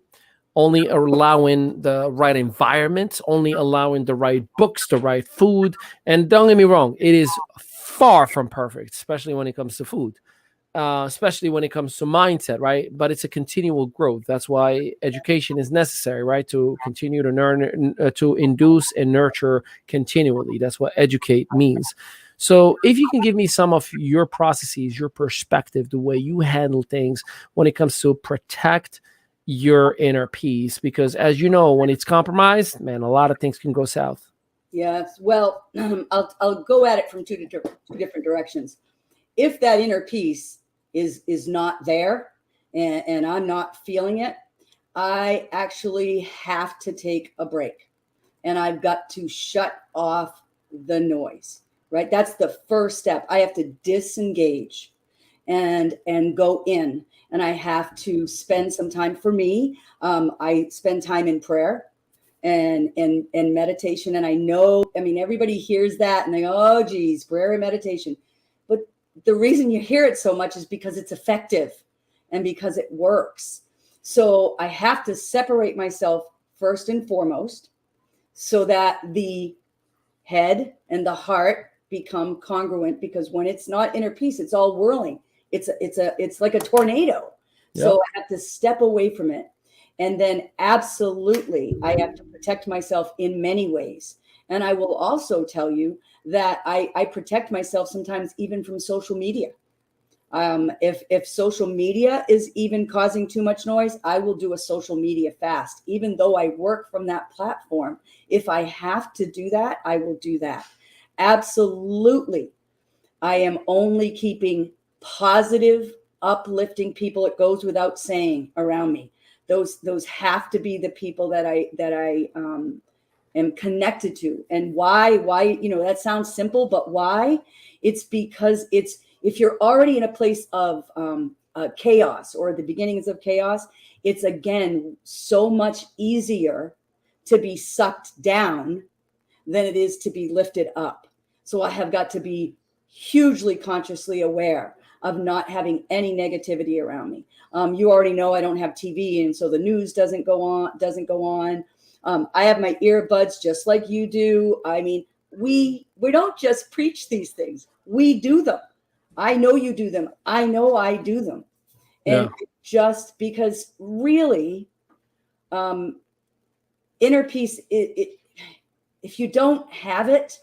only allowing the right environment, only allowing the right books, the right food. And don't get me wrong, it is far from perfect, especially when it comes to food, especially when it comes to mindset, right? But it's a continual growth. That's why education is necessary, right? To continue to learn, to induce and nurture continually. That's what educate means. So if you can give me some of your processes, your perspective, the way you handle things when it comes to protect your inner peace, because as you know, when it's compromised, man, a lot of things can go south. Yes. Well, I'll go at it from two different directions. If that inner peace is not there and I'm not feeling it, I actually have to take a break and I've got to shut off the noise, right? That's the first step. I have to disengage and go in, and I have to spend some time for me. I spend time in prayer and meditation. And I know, I mean, everybody hears that and they go, oh, geez, prayer and meditation. But the reason you hear it so much is because it's effective and because it works. So I have to separate myself first and foremost so that the head and the heart become congruent, because when it's not inner peace, it's all whirling. It's like a tornado. Yep. So I have to step away from it. And then absolutely, I have to protect myself in many ways. And I will also tell you that I protect myself sometimes even from social media. If social media is even causing too much noise, I will do a social media fast. Even though I work from that platform, if I have to do that, I will do that. Absolutely. I am only keeping positive, uplifting people. It goes without saying around me. Those have to be the people that I am connected to. And why, you know, that sounds simple, but why? It's because if you're already in a place of chaos or the beginnings of chaos, it's again so much easier to be sucked down than it is to be lifted up. So I have got to be hugely consciously aware of not having any negativity around me. You already know I don't have TV, and so the news doesn't go on. I have my earbuds just like you do. I mean, we don't just preach these things. We do them. I know you do them. I know I do them. And just because really, inner peace, if you don't have it,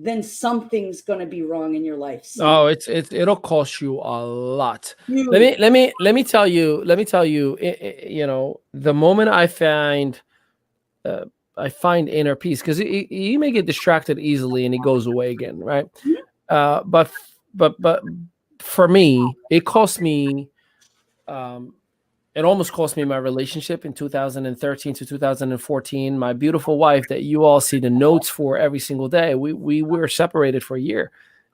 then something's going to be wrong in your life. Oh, it'll cost you a lot. Let me tell you, you know, the moment I find inner peace, because you may get distracted easily and it goes away again, right? But for me, it cost me, it almost cost me my relationship in 2013 to 2014. My beautiful wife that you all see the notes for every single day, we were separated for a year.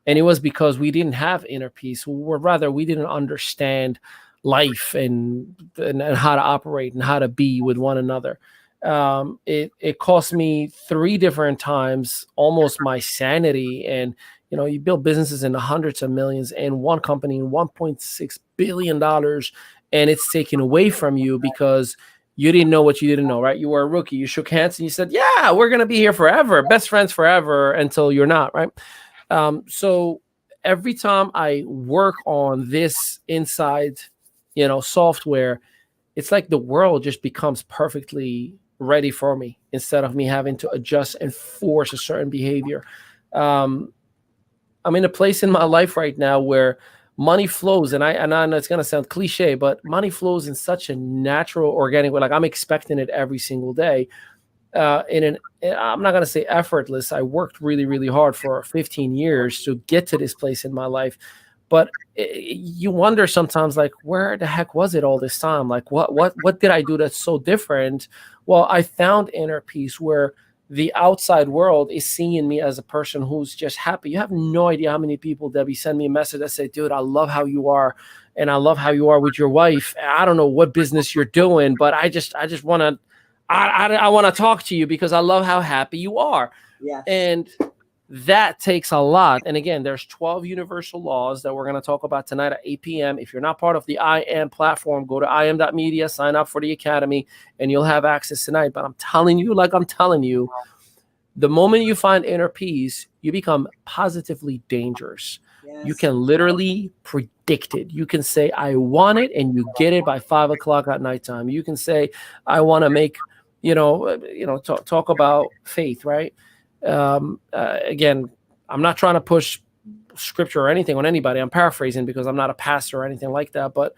And it was because we didn't have inner peace. We didn't understand life and how to operate and how to be with one another. It cost me 3 different times almost my sanity. And you build businesses in the hundreds of millions, and one company in $1.6 billion, and it's taken away from you because you didn't know what you didn't know, right? You were a rookie. You shook hands and you said, yeah, we're going to be here forever, best friends forever, until you're not, right? So every time I work on this inside, software, it's like the world just becomes perfectly ready for me instead of me having to adjust and force a certain behavior. I'm in a place in my life right now where money flows, and I know it's going to sound cliche, but money flows in such a natural, organic way. Like, I'm expecting it every single day. I'm not going to say effortless. I worked really, really hard for 15 years to get to this place in my life. But you wonder sometimes, like, where the heck was it all this time? Like, what did I do that's so different? Well, I found inner peace where the outside world is seeing me as a person who's just happy. You have no idea how many people, Debbie, send me a message that say, dude, I love how you are. And I love how you are with your wife. I don't know what business you're doing, but I just want to, I want to talk to you because I love how happy you are. Yes. And that takes a lot. And again, there's 12 universal laws that we're going to talk about tonight at 8 p.m. If you're not part of the I Am platform, go to IAM.media, sign up for the academy, and you'll have access tonight. But I'm telling you, the moment you find inner peace, you become positively dangerous. Yes. You can literally predict it. You can say, I want it, and you get it by 5 o'clock at nighttime. You can say, I want to make, talk about faith, right? Again, I'm not trying to push scripture or anything on anybody. I'm paraphrasing because I'm not a pastor or anything like that. But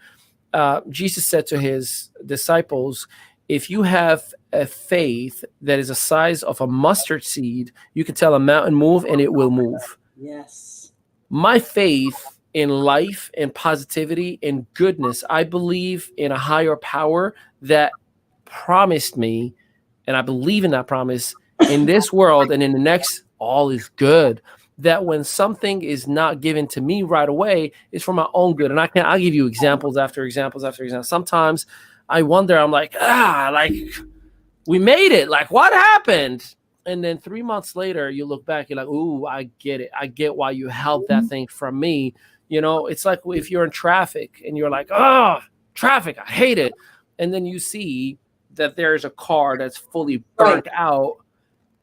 Jesus said to his disciples, if you have a faith that is the size of a mustard seed, you can tell a mountain move and it will move. Yes. My faith in life and positivity and goodness, I believe in a higher power that promised me, and I believe in that promise, in this world and in the next, all is good. That when something is not given to me right away, it's for my own good. And I'll give you examples after examples after examples. Sometimes I wonder, I'm like, we made it. Like, what happened? And then 3 months later, you look back, you're like, ooh, I get it. I get why you held that thing from me. It's like if you're in traffic and you're like, oh, traffic, I hate it. And then you see that there's a car that's fully burnt out.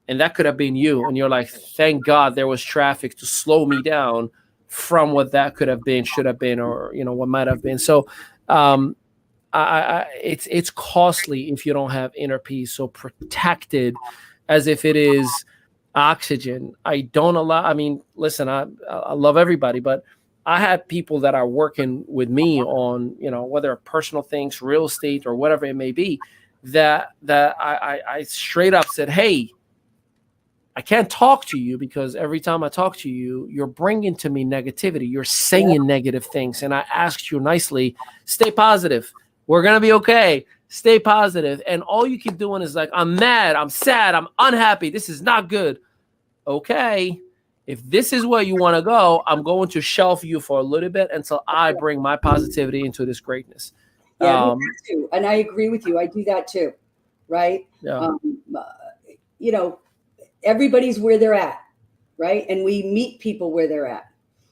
And that could have been you. And you're like, thank God there was traffic to slow me down from what that could have been, should have been, or, what might have been. So it's costly if you don't have inner peace. So protect it as if it is oxygen. Listen, I love everybody, but I have people that are working with me on, whether personal things, real estate, or whatever it may be, that I straight up said, hey, I can't talk to you because every time I talk to you, you're bringing to me negativity. You're saying negative things. And I asked you nicely, stay positive. We're going to be okay. Stay positive. And all you keep doing is like, I'm mad. I'm sad. I'm unhappy. This is not good. Okay. If this is where you want to go, I'm going to shelf you for a little bit until I bring my positivity into this greatness. Yeah, me too. And I agree with you. I do that too. Right. Yeah. Everybody's where they're at, right? And we meet people where they're at.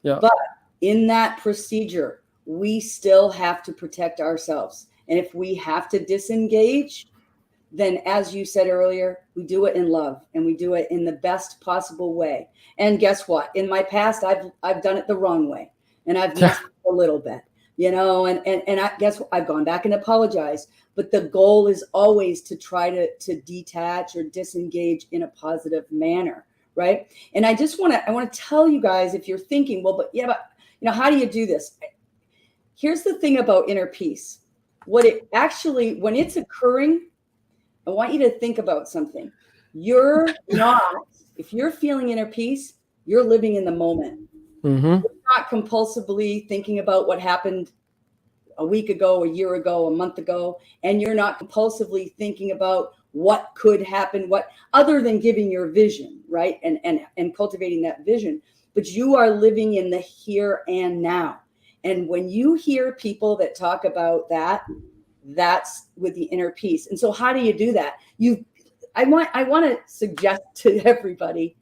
Yeah. But in that procedure, we still have to protect ourselves. And if we have to disengage, then as you said earlier, we do it in love and we do it in the best possible way. And guess what? In my past, I've done it the wrong way, and I've messed up a little bit, and I guess I've gone back and apologized. But the goal is always to try to detach or disengage in a positive manner, right? And I want to tell you guys, if you're thinking, but how do you do this? Here's the thing about inner peace. When it's occurring, I want you to think about something. If you're feeling inner peace, you're living in the moment. Mm-hmm. You're not compulsively thinking about what happened a week ago, a year ago, a month ago, and you're not compulsively thinking about what could happen, what other than giving your vision, right? And cultivating that vision, but you are living in the here and now. And when you hear people that talk about that, That's with the inner peace. And so how do you do that? I want to suggest to everybody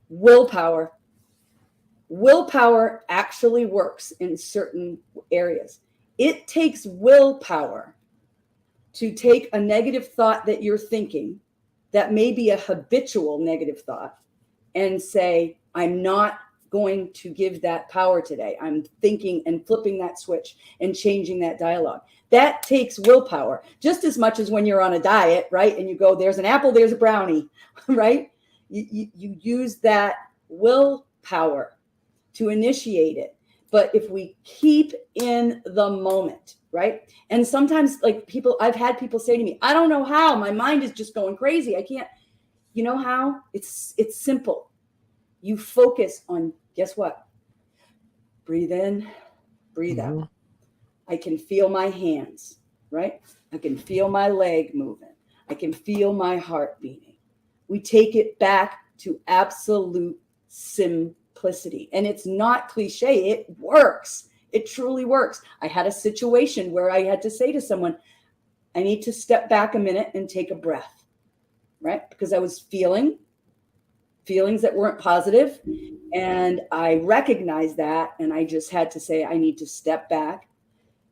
willpower. Willpower actually works in certain areas. It takes willpower to take a negative thought that you're thinking, that may be a habitual negative thought, and say, I'm not going to give that power today. I'm thinking and flipping that switch and changing that dialogue. That takes willpower, just as much as when you're on a diet, right? And you go, there's an apple, there's a brownie, right? You use that willpower to initiate it. But if we keep in the moment, right? And sometimes, like, I've had people say to me, I don't know how, my mind is just going crazy. I can't. You know how? It's simple. You focus on, guess what? Breathe in, breathe out. I can feel my hands, right? I can feel my leg moving. I can feel my heart beating. We take it back to absolute simplicity. And it's not cliche. It works. It truly works. I had a situation where I had to say to someone, I need to step back a minute and take a breath, right? Because I was feelings that weren't positive. And I recognized that. And I just had to say, I need to step back.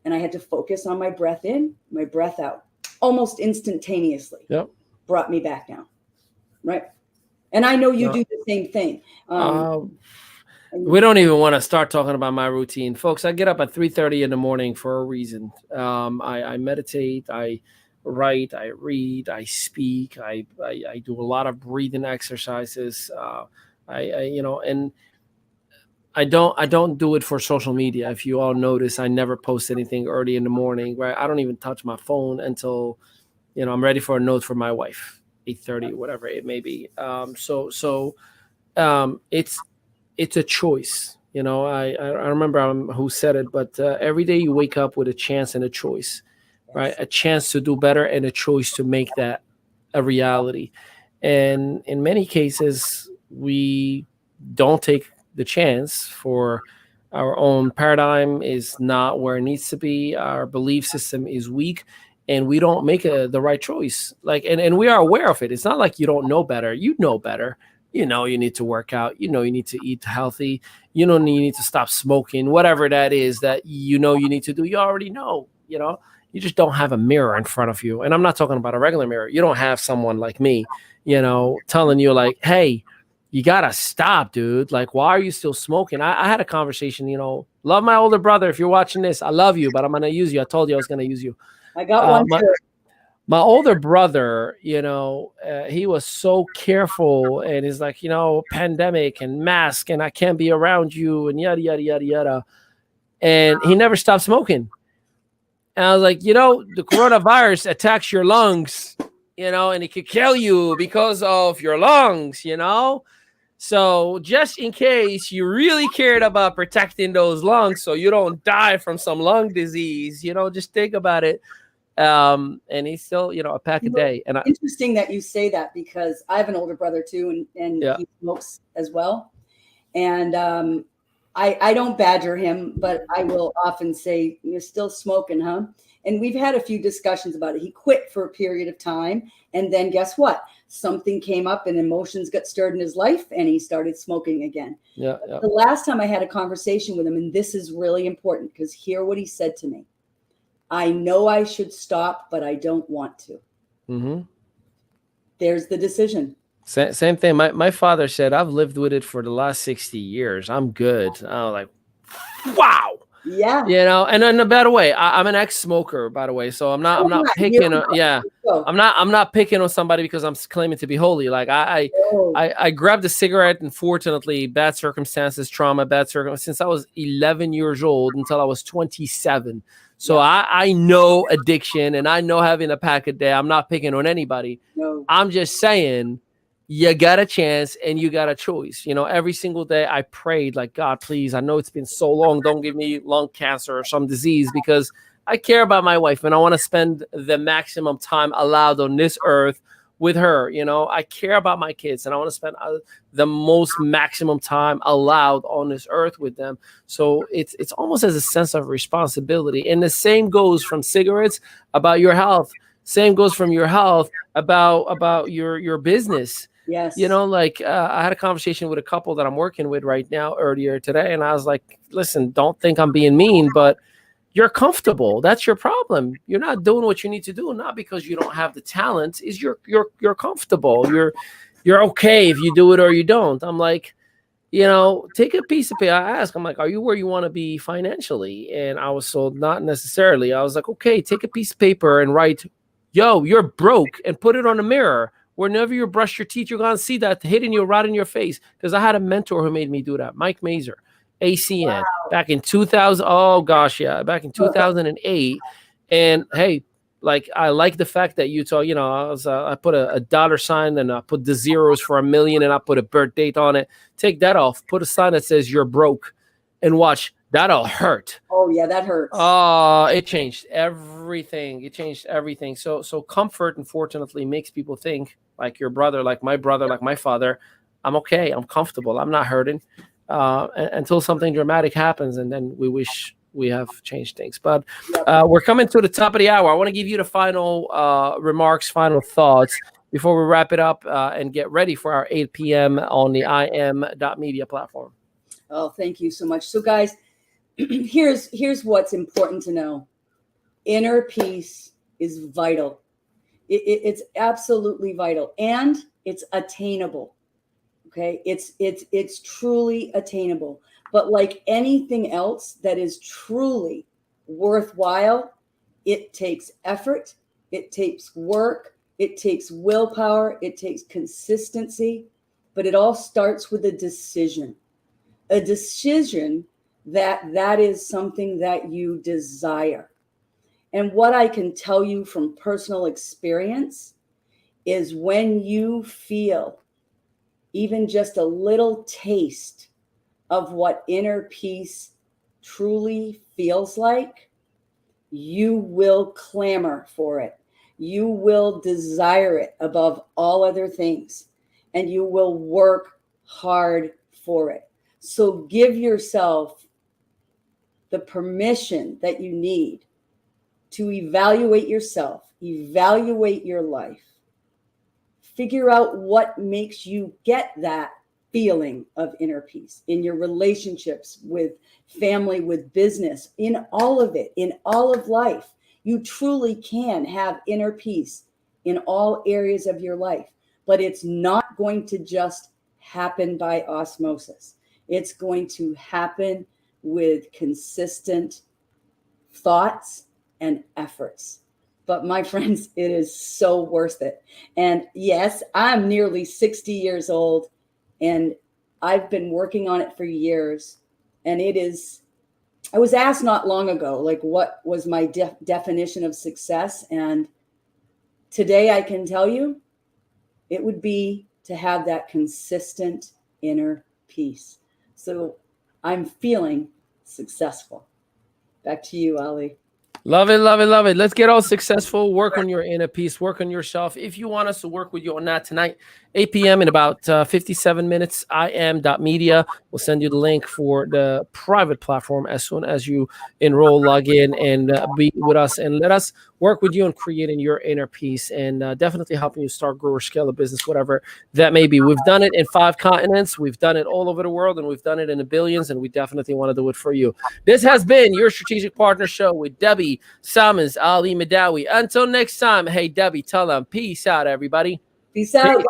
And I had to focus on my breath in, my breath out, almost instantaneously. Yep. Brought me back down, right? And I know you do the same thing. We don't even want to start talking about my routine, folks. I get up at 3:30 in the morning for a reason. I meditate, I write, I read, I speak, I do a lot of breathing exercises. And I don't do it for social media. If you all notice, I never post anything early in the morning, right? I don't even touch my phone until, I'm ready for a note from my wife, 8:30, whatever it may be. It's a choice. I remember who said it, but every day you wake up with a chance and a choice, right? A chance to do better and a choice to make that a reality. And in many cases, we don't take the chance. For our own paradigm is not where it needs to be. Our belief system is weak, and we don't make the right choice. And we are aware of it. It's not like you don't know better. You know better. You need to work out. You need to eat healthy. You need to stop smoking, whatever that is that you need to do. You already know, you just don't have a mirror in front of you. And I'm not talking about a regular mirror. You don't have someone like me, telling you like, hey, you got to stop, dude. Like, why are you still smoking? I had a conversation, love my older brother. If you're watching this, I love you, but I'm going to use you. I told you I was going to use you. I got one too. My older brother, he was so careful, and he's like, pandemic and mask, and I can't be around you, and yada, yada, yada, yada. And he never stopped smoking. And I was like, the coronavirus attacks your lungs, and it could kill you because of your lungs, So just in case you really cared about protecting those lungs so you don't die from some lung disease, just think about it. And he's still, a pack a day. And interesting that you say that, because I have an older brother too, and he smokes as well. And I don't badger him, but I will often say, you're still smoking, huh? And we've had a few discussions about it. He quit for a period of time. And then guess what? Something came up and emotions got stirred in his life, and he started smoking again. Yeah. The last time I had a conversation with him, and this is really important, because hear what he said to me. I know I should stop, but I don't want to. Mm-hmm. There's the decision. Same thing. My father said, I've lived with it for the last 60 years. I'm good. I was like, wow. Yeah. And in a better way, I'm an ex-smoker, by the way. So I'm not picking I'm not picking on somebody because I'm claiming to be holy. Like I grabbed a cigarette, and fortunately, bad circumstances, trauma, since I was 11 years old until I was 27. So I know addiction, and I know having a pack a day. I'm not picking on anybody. No. I'm just saying, you got a chance and you got a choice. Every single day I prayed, like, God, please, I know it's been so long. Don't give me lung cancer or some disease, because I care about my wife and I want to spend the maximum time allowed on this earth with her. You know, I care about my kids and I want to spend the most maximum time allowed on this earth with them. So it's almost as a sense of responsibility. And the same goes from cigarettes about your health. Same goes from your health about your business. Yes. You know, like I had a conversation with a couple that I'm working with right now earlier today, and I was like, listen, don't think I'm being mean, but you're comfortable. That's your problem. You're not doing what you need to do, not because you don't have the talent. Is you're comfortable. You're okay if you do it or you don't. I'm like, you know, take a piece of paper. I asked, I'm like, are you where you want to be financially? And I was told not necessarily. I was like, okay, take a piece of paper and write, yo, you're broke, and put it on the mirror. Whenever you brush your teeth, you're going to see that hitting you right in your face. Because I had a mentor who made me do that, Mike Mazer, ACN, back in 2000. Oh, gosh, yeah, back in 2008. And, hey, like, I like the fact that you told, you know, I put a dollar sign and I put the zeros for $1 million and I put a birth date on it. Take that off. Put a sign that says you're broke and watch. That'll hurt. Oh, yeah, that hurts. Oh, it changed everything. It changed everything. So comfort, unfortunately, makes people think like your brother, like my brother, like my father. I'm okay. I'm comfortable. I'm not hurting until something dramatic happens. And then we wish we have changed things. But we're coming to the top of the hour. I want to give you the final remarks, final thoughts before we wrap it up and get ready for our 8 p.m. on the im.media platform. Oh, thank you so much. So, guys, here's what's important to know. Inner peace is vital. It's absolutely vital, and it's attainable. Okay, it's truly attainable. But like anything else that is truly worthwhile, it takes effort, it takes work, it takes willpower, it takes consistency, but it all starts with a decision that is something that you desire. And what I can tell you from personal experience is when you feel even just a little taste of what inner peace truly feels like, you will clamor for it. You will desire it above all other things, and you will work hard for it. So give yourself the permission that you need to evaluate yourself, evaluate your life, figure out what makes you get that feeling of inner peace in your relationships with family, with business, in all of it, in all of life. You truly can have inner peace in all areas of your life, but it's not going to just happen by osmosis. It's going to happen with consistent thoughts and efforts. But my friends, it is so worth it. And yes, I'm nearly 60 years old, and I've been working on it for years. And I was asked not long ago, like, what was my definition of success? And today I can tell you it would be to have that consistent inner peace. So I'm feeling successful. Back to you, Ali. Love it, love it, love it. Let's get all successful. Work on your inner peace. Work on yourself. If you want us to work with you on that tonight, 8 p.m. in about 57 minutes, im.media. We'll send you the link for the private platform as soon as you enroll, log in, and be with us. And let us work with you on creating your inner peace and definitely helping you start, grow, or scale a business, whatever that may be. We've done it in 5 continents. We've done it all over the world, and we've done it in the billions, and we definitely want to do it for you. This has been your Strategic Partner Show with Debbie Salmons, Ali Madawi. Until next time, hey, Debbie, tell them peace out, everybody. Peace out, guys.